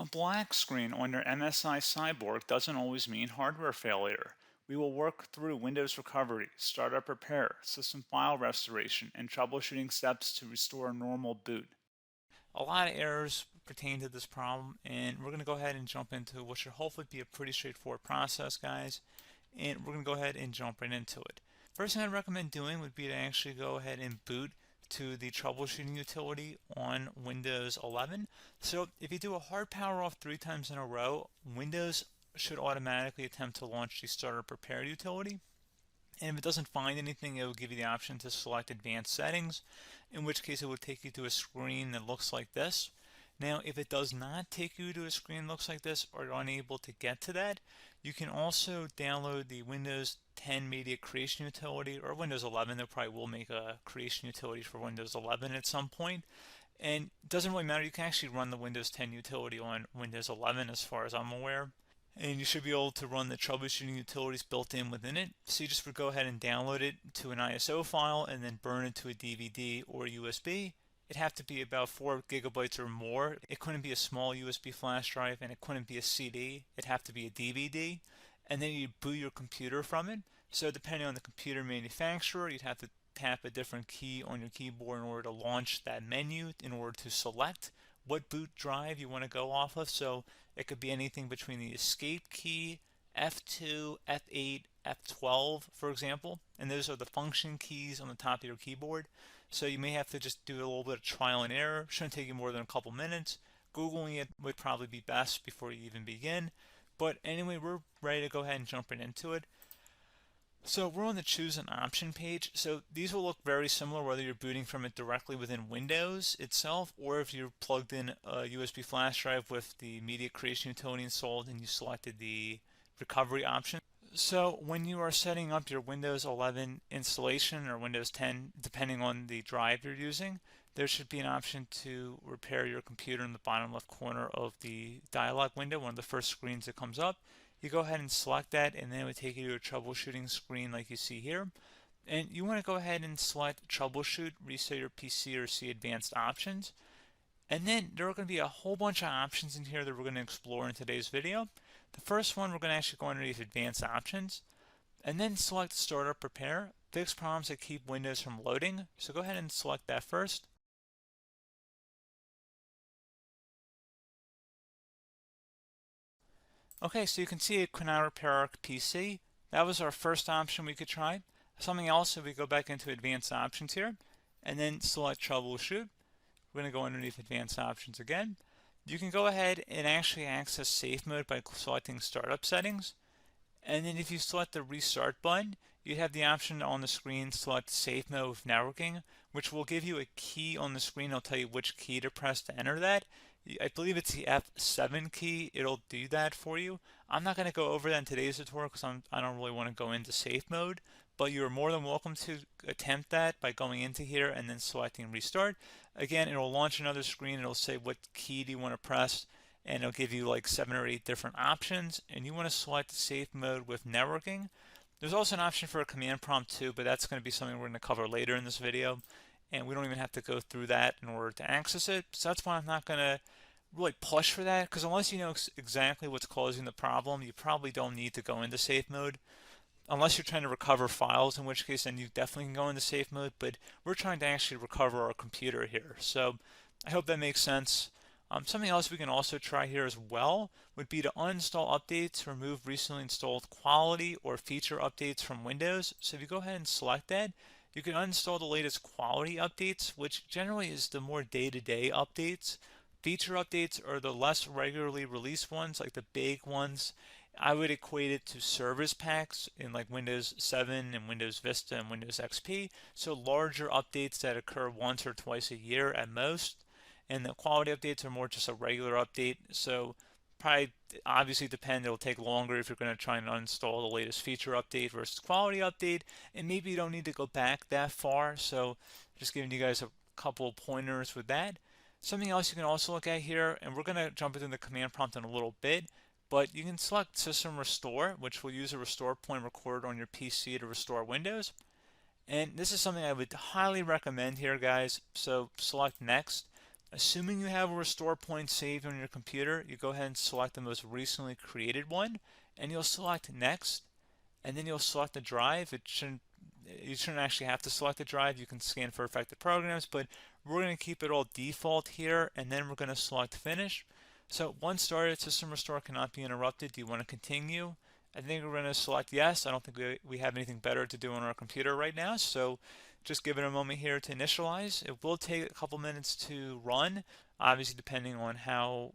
A black screen on your MSI Cyborg doesn't always mean hardware failure. We will work through Windows recovery, startup repair, system file restoration, and troubleshooting steps to restore a normal boot. A lot of errors pertain to this problem, and we're going to go ahead and jump into what should hopefully be a pretty straightforward process, guys. And we're going to go ahead and jump right into it. First thing I'd recommend doing would be to actually go ahead and boot to the troubleshooting utility on Windows 11. So if you do a hard power off 3 times in a row, Windows should automatically attempt to launch the startup repair utility. And if it doesn't find anything, it will give you the option to select advanced settings, in which case it will take you to a screen that looks like this. Now, if it does not take you to a screen that looks like this, or you're unable to get to that, you can also download the Windows 10 Media Creation Utility, or Windows 11. They probably will make a creation utility for Windows 11 at some point. And it doesn't really matter, you can actually run the Windows 10 utility on Windows 11 as far as I'm aware. And you should be able to run the troubleshooting utilities built in within it. So you just would go ahead and download it to an ISO file and then burn it to a DVD or USB. It'd have to be about 4 gigabytes or more. It couldn't be a small USB flash drive, and it couldn't be a CD. It'd have to be a DVD. And then you'd boot your computer from it. So depending on the computer manufacturer, you'd have to tap a different key on your keyboard in order to launch that menu, in order to select what boot drive you want to go off of. So it could be anything between the escape key, F2, F8, F12, for example, and those are the function keys on the top of your keyboard. So you may have to just do a little bit of trial and error. Shouldn't take you more than a couple minutes. Googling it would probably be best before you even begin. But anyway, we're ready to go ahead and jump right into it. So we're on the choose an option page. So these will look very similar whether you're booting from it directly within Windows itself, or if you're plugged in a USB flash drive with the media creation utility installed and you selected the recovery option. So when you are setting up your Windows 11 installation or Windows 10, depending on the drive you're using, there should be an option to repair your computer in the bottom left corner of the dialog window, one of the first screens that comes up. You go ahead and select that, and then it would take you to a troubleshooting screen like you see here. And you want to go ahead and select troubleshoot, reset your PC, or see advanced options. And then there are going to be a whole bunch of options in here that we're going to explore in today's video. The first one, we're going to actually go underneath advanced options and then select startup repair, fix problems that keep Windows from loading. So go ahead and select that first. Okay, so you can see it could not repair our PC. That was our first option we could try. Something else, if we go back into advanced options here and then select troubleshoot, we're going to go underneath advanced options again. You can go ahead and actually access safe mode by selecting startup settings. And then if you select the restart button, you have the option on the screen select safe mode with networking, which will give you a key on the screen. It'll tell you which key to press to enter that. I believe it's the F7 key. It'll do that for you. I'm not going to go over that in today's tutorial because I don't really want to go into safe mode, but you're more than welcome to attempt that by going into here and then selecting restart. Again, it'll launch another screen. It'll say what key do you want to press, and it'll give you like 7 or 8 different options, and you want to select safe mode with networking. There's also an option for a command prompt too, but that's going to be something we're going to cover later in this video, and we don't even have to go through that in order to access it. So that's why I'm not going to really push for that, because unless you know exactly what's causing the problem, you probably don't need to go into safe mode. Unless you're trying to recover files, in which case then you definitely can go into safe mode, but we're trying to actually recover our computer here. So I hope that makes sense. Something else we can also try here as well would be to uninstall updates, remove recently installed quality or feature updates from Windows. So if you go ahead and select that, you can uninstall the latest quality updates, which generally is the more day-to-day updates. Feature updates are the less regularly released ones, like the big ones. I would equate it to service packs in like Windows 7 and Windows Vista and Windows XP. So larger updates that occur once or twice a year at most. And the quality updates are more just a regular update. So probably obviously depend, it'll take longer if you're going to try and uninstall the latest feature update versus quality update. And maybe you don't need to go back that far. So just giving you guys a couple of pointers with that. Something else you can also look at here, and we're going to jump into the command prompt in a little bit, but you can select System Restore, which will use a restore point recorded on your PC to restore Windows. And this is something I would highly recommend here, guys. So select Next. Assuming you have a restore point saved on your computer, you go ahead and select the most recently created one, and you'll select next, and then you'll select the drive. You shouldn't actually have to select the drive. You can scan for affected programs, but we're going to keep it all default here, and then we're going to select finish. So once started, system restore cannot be interrupted. Do you want to continue? I think we're going to select yes. I don't think we have anything better to do on our computer right now, so just give it a moment here to initialize. It will take a couple minutes to run, obviously depending on how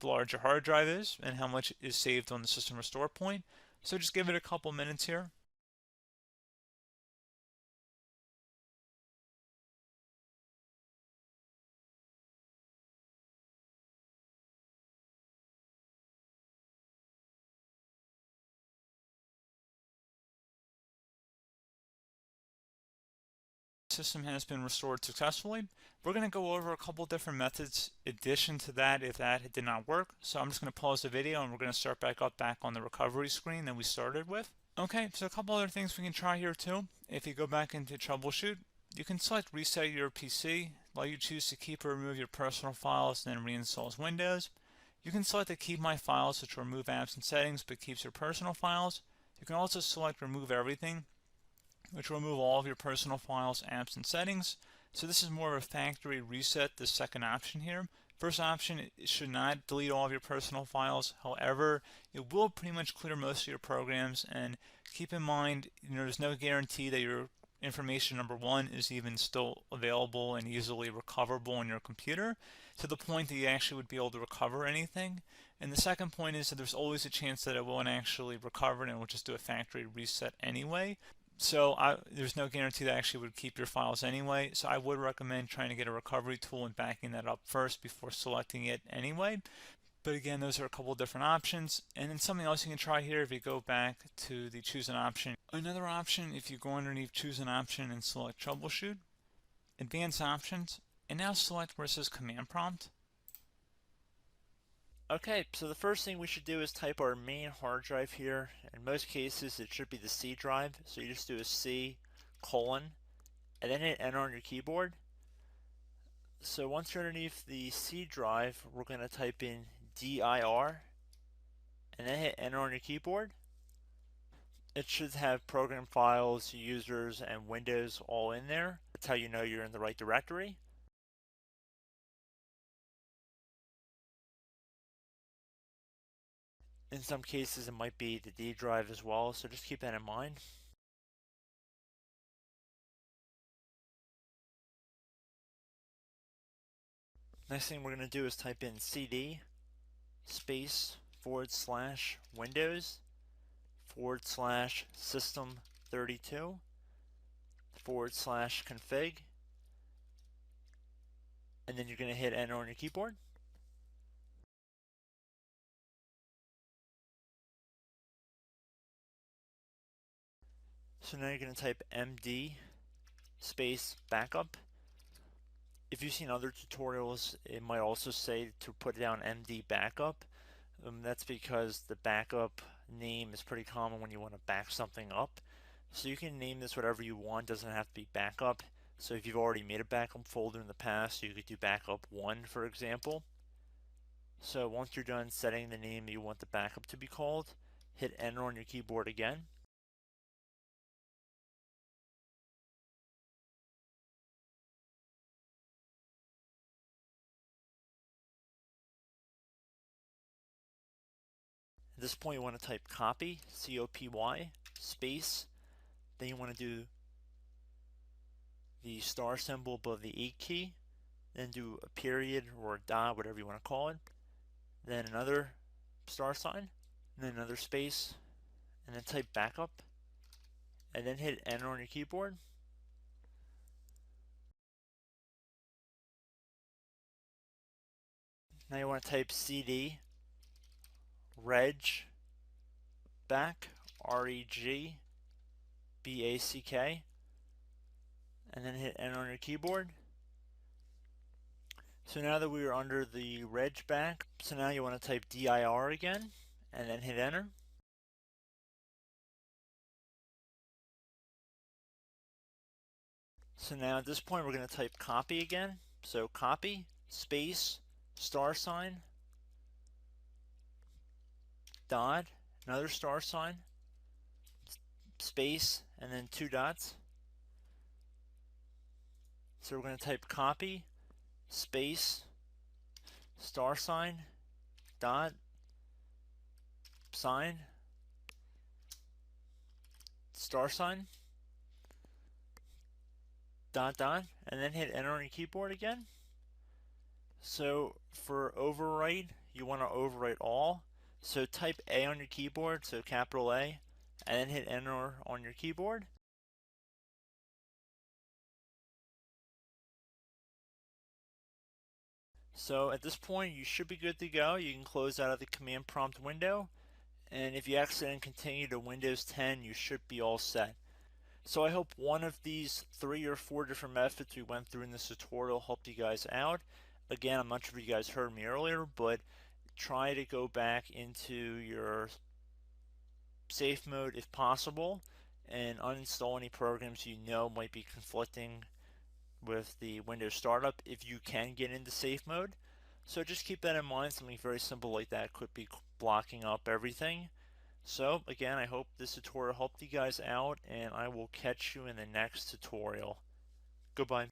large your hard drive is and how much is saved on the system restore point. So just give it a couple minutes here. System has been restored successfully. We're going to go over a couple different methods in addition to that if that did not work. So I'm just going to pause the video and we're going to start back on the recovery screen that we started with. Okay, so a couple other things we can try here too. If you go back into Troubleshoot, you can select Reset Your PC while you choose to keep or remove your personal files and then reinstalls Windows. You can select to keep my files, which will remove apps and settings but keeps your personal files. You can also select Remove Everything, which will remove all of your personal files, apps, and settings. So this is more of a factory reset, the second option here. First option, it should not delete all of your personal files. However, it will pretty much clear most of your programs, and keep in mind, there's no guarantee that your information, number one, is even still available and easily recoverable on your computer to the point that you actually would be able to recover anything. And the second point is that there's always a chance that it won't actually recover and it will just do a factory reset anyway. So there's no guarantee that actually would keep your files anyway. So I would recommend trying to get a recovery tool and backing that up first before selecting it anyway. But again, those are a couple different options. And then something else you can try here if you go back to the choose an option. Another option, if you go underneath choose an option and select troubleshoot, advanced options, and now select where it says command prompt. Okay, so the first thing we should do is type our main hard drive here. In most cases, it should be the C drive. So you just do a C colon and then hit enter on your keyboard. So once you're underneath the C drive, we're going to type in dir and then hit enter on your keyboard. It should have program files, users, and Windows all in there. That's how you know you're in the right directory. In some cases, it might be the D drive as well, so just keep that in mind. Next thing we're going to do is type in cd space / Windows / system32 / config, and then you're going to hit enter on your keyboard. So now you're going to type md space backup. If you've seen other tutorials, it might also say to put down md backup. That's because the backup name is pretty common when you want to back something up. So you can name this whatever you want, doesn't have to be backup. So if you've already made a backup folder in the past, you could do backup 1, for example. So once you're done setting the name you want the backup to be called, hit enter on your keyboard again. At this point you want to type copy, C-O-P-Y, space, then you want to do the star symbol above the 8 key, then do a period or a dot, whatever you want to call it, then another star sign, and then another space, and then type backup, and then hit enter on your keyboard. Now you want to type cd reg back, REGBACK, and then hit enter on your keyboard. So now that we are under the reg back, so now you want to type dir again, and then hit enter. So now at this point we're going to type copy again. So copy, space, star sign, dot, another star sign, space, and then 2 dots. So we're going to type copy, space, star sign, dot, sign, star sign, dot, dot, and then hit enter on your keyboard again. So for overwrite, you want to overwrite all. So type A on your keyboard, so capital A, and then hit enter on your keyboard. So at this point, you should be good to go. You can close out of the command prompt window, and if you accidentally continue to Windows 10, you should be all set. So I hope one of these 3 or 4 different methods we went through in this tutorial helped you guys out. Again, I'm not sure if you guys heard me earlier, but try to go back into your safe mode if possible and uninstall any programs you know might be conflicting with the Windows startup if you can get into safe mode. So just keep that in mind. Something very simple like that could be blocking up everything. So again, I hope this tutorial helped you guys out, and I will catch you in the next tutorial. Goodbye.